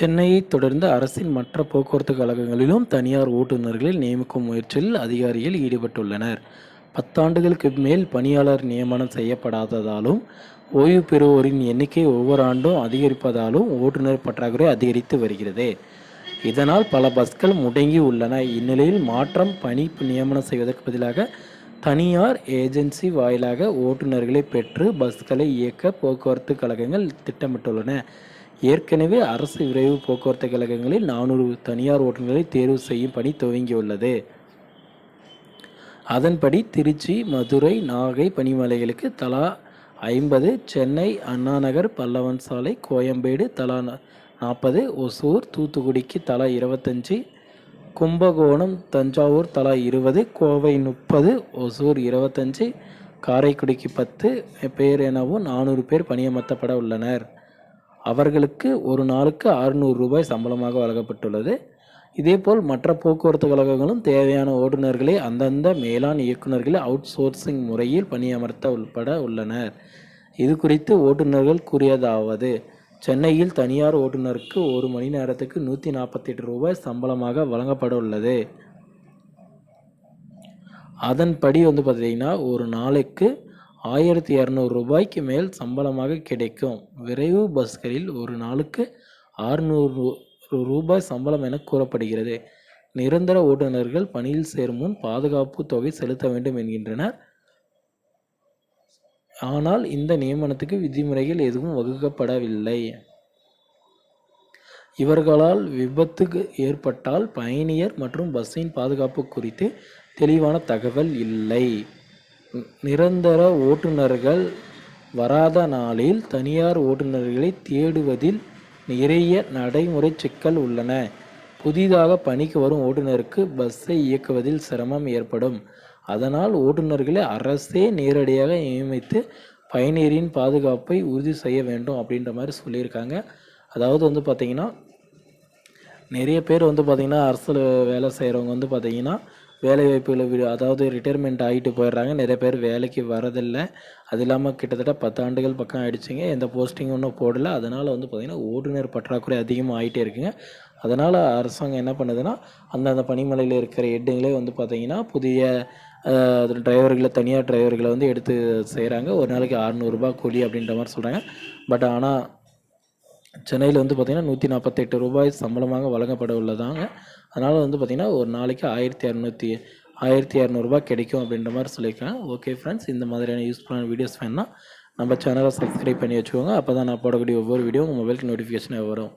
சென்னையைத் தொடர்ந்து அரசின் மற்ற போக்குவரத்து கழகங்களிலும் தனியார் ஓட்டுநர்களை நியமிக்கும் முயற்சியில் அதிகாரிகள் ஈடுபட்டுள்ளனர். 10 ஆண்டுகளுக்கு மேல் பணியாளர் நியமனம் செய்யப்படாததாலும், ஓய்வு பெறுவோரின் எண்ணிக்கை ஒவ்வொரு ஆண்டும் அதிகரிப்பதாலும் ஓட்டுநர் பற்றாக்குறை அதிகரித்து வருகிறது. இதனால் பல பஸ்கள் முடங்கி உள்ளன. இந்நிலையில் மாற்றம் பணி நியமனம் செய்வதற்கு பதிலாக தனியார் ஏஜென்சி வாயிலாக ஓட்டுநர்களை பெற்று பஸ்களை இயக்க போக்குவரத்து கழகங்கள் திட்டமிட்டுள்ளன. ஏற்கனவே அரசு விரைவு போக்குவரத்து கழகங்களில் 400 தனியார் ஓட்டுநர்களை தேர்வு செய்யும் பணி துவங்கியுள்ளது. அதன்படி திருச்சி, மதுரை, நாகை பணிமனைகளுக்கு தலா 50, சென்னை அண்ணாநகர், பல்லவன் சாலை, கோயம்பேடு தலா 40, ஒசூர், தூத்துக்குடிக்கு தலா 25, கும்பகோணம், தஞ்சாவூர் தலா 20, கோவை 30, ஒசூர் 25, காரைக்குடிக்கு 10 பேர் எனவும் 400 பேர் பணியமர்த்தப்பட உள்ளனர். அவர்களுக்கு ஒரு நாளுக்கு 600 ரூபாய் சம்பளமாக வழங்கப்பட்டுள்ளது. இதேபோல் மற்ற போக்குவரத்து கழகங்களும் தேவையான ஓட்டுநர்களை அந்தந்த மேலாண் இயக்குநர்களை அவுட் சோர்சிங் முறையில் பணியமர்த்த உட்பட உள்ளனர். இது குறித்து ஓட்டுநர்கள் கூறியதாவது: சென்னையில் தனியார் ஓட்டுநருக்கு ஒரு மணி நேரத்துக்கு 148 ரூபாய் சம்பளமாக வழங்கப்பட உள்ளது. அதன்படி பார்த்தீங்கன்னா ஒரு நாளைக்கு 1200 ரூபாய்க்கு மேல் சம்பளமாக கிடைக்கும். விரைவு பஸ்களில் ஒரு நாளுக்கு 600 ரூபாய் சம்பளம் என கூறப்படுகிறது. நிரந்தர ஓட்டுநர்கள் பணியில் சேரும் முன் பாதுகாப்பு தொகை செலுத்த வேண்டும் என்கின்றனர். ஆனால் இந்த நியமனத்துக்கு விதிமுறைகள் எதுவும் வகுக்கப்படவில்லை. இவர்களால் விபத்து ஏற்பட்டால் பயணியர் மற்றும் பஸ்ஸின் பாதுகாப்பு குறித்து தெளிவான தகவல் இல்லை. நிரந்தர ஓட்டுநர்கள் வராத நாளில் தனியார் ஓட்டுநர்களை தேடுவதில் நிறைய நடைமுறை சிக்கல் உள்ளன. புதிதாக பணிக்கு வரும் ஓட்டுநருக்கு பஸ்ஸை இயக்குவதில் சிரமம் ஏற்படும். அதனால் ஓட்டுநர்களை அரசே நேரடியாக நியமித்து பயணியரின் பாதுகாப்பை உறுதி செய்ய வேண்டும் அப்படின்ற மாதிரி சொல்லியிருக்காங்க. அதாவது பார்த்திங்கன்னா நிறைய பேர் பார்த்திங்கன்னா அரசில் வேலை செய்கிறவங்க பார்த்திங்கன்னா வேலை வாய்ப்புகளை அதாவது ரிட்டையர்மெண்ட் ஆகிட்டு போயிடுறாங்க. நிறைய பேர் வேலைக்கு வரதில்லை. அது இல்லாமல் கிட்டத்தட்ட 10 ஆண்டுகள் பக்கம் ஆகிடுச்சிங்க. எந்த போஸ்டிங் ஒன்றும் போடலை. அதனால் பார்த்திங்கன்னா ஓட்டுநர் பற்றாக்குறை அதிகமாக ஆகிட்டே இருக்குங்க. அதனால் அரசாங்கம் என்ன பண்ணுதுன்னா அந்தந்த பணிமனையில் இருக்கிற ஹெட்டுங்களே பார்த்திங்கன்னா புதிய டிரைவர்களை தனியார் டிரைவர்களை எடுத்து செய்கிறாங்க. ஒரு நாளைக்கு 600 ரூபாய் கூலி அப்படின்ற மாதிரி சொல்கிறாங்க. பட் ஆனால் சென்னையில் பார்த்திங்கன்னா 148 ரூபாய் சம்பளமாக வழங்கப்பட உள்ளதாங்க. அதனால் பார்த்திங்கன்னா ஒரு நாளைக்கு 1200 ரூபாய் கிடைக்கும் அப்படின்ற மாதிரி சொல்லியிருக்காங்க. ஓகே ஃப்ரெண்ட்ஸ், இந்த மாதிரியான யூஸ்ஃபுல்லான வீடியோஸ் வேணுன்னா நம்ம சேனலை சப்ஸ்கிரைப் பண்ணி வச்சுக்கோங்க. அப்போ தான் நான் போடக்கூடிய ஒவ்வொரு வீடியோ உங்கள் மொபைலுக்கு நோட்டிஃபிகேஷன் வரும்.